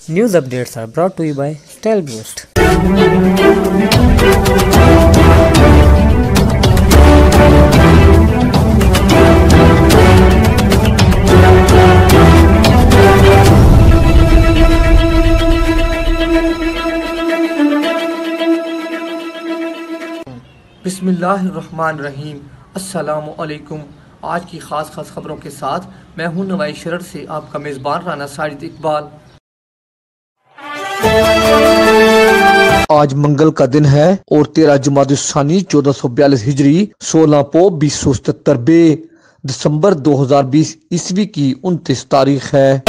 News updates are brought to you by Style Boost. बिस्मिल्लाहिर्रहमानिर्रहीम। अस्सलामु अलैकुम। आज की खास खबरों के साथ मैं हूं नवाई शरर से आपका मेज़बान राना साजिद इकबाल। आज मंगल का दिन है और 13 जुमादुस्सानी 1442 हिजरी 16 पो 2077 बे दिसंबर 2020 ईस्वी की 29 तारीख है।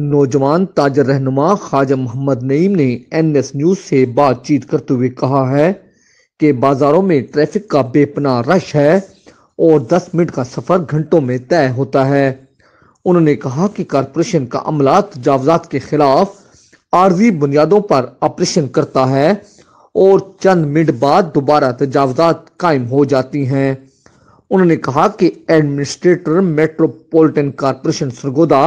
नौजवान ताजर रहनुमा ख्वाजा मोहम्मद नईम ने NS न्यूज से बातचीत करते हुए कहा है कि बाजारों में ट्रैफिक का बेपनाह रश है और 10 मिनट का सफर घंटों में तय होता है। उन्होंने कहा कि कारपोरेशन का अमला तजावजात के खिलाफ आर्जी बुनियादों पर ऑपरेशन करता है और चंद मिनट बाद दोबारा तजावजात कायम हो जाती हैं। उन्होंने कहा कि एडमिनिस्ट्रेटर मेट्रोपॉलिटन कारपोरेशन सरगोदा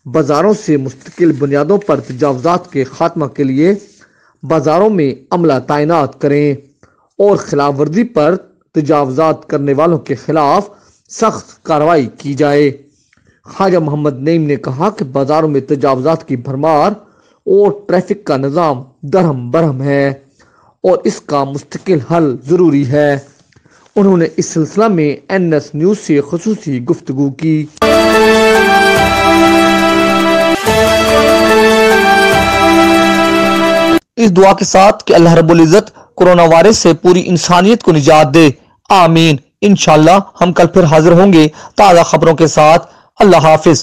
बाजारों से मुस्तकिल बुनियादों पर तजावजात के खात्मा के लिए बाजारों में अमला तैनात करें और खिलाफ वर्जी पर तजावजात करने वालों के खिलाफ सख्त कार्रवाई की जाए। ख्वाजा मोहम्मद नईम ने कहा कि बाजारों में तजावजात की भरमार और ट्रैफिक का निज़ाम दरहम बरहम है और इसका मुस्तकिल हल ज़रूरी है। उन्होंने इस सिलसिला में NS न्यूज़ से खुसूसी गुफ्तगू की। इस दुआ के साथ कि अल्लाह रब्बुल इज़्ज़त कोरोना वायरस से पूरी इंसानियत को निजात दे, आमीन। इंशाअल्लाह हम कल फिर हाजिर होंगे ताज़ा खबरों के साथ। अल्लाह हाफिज।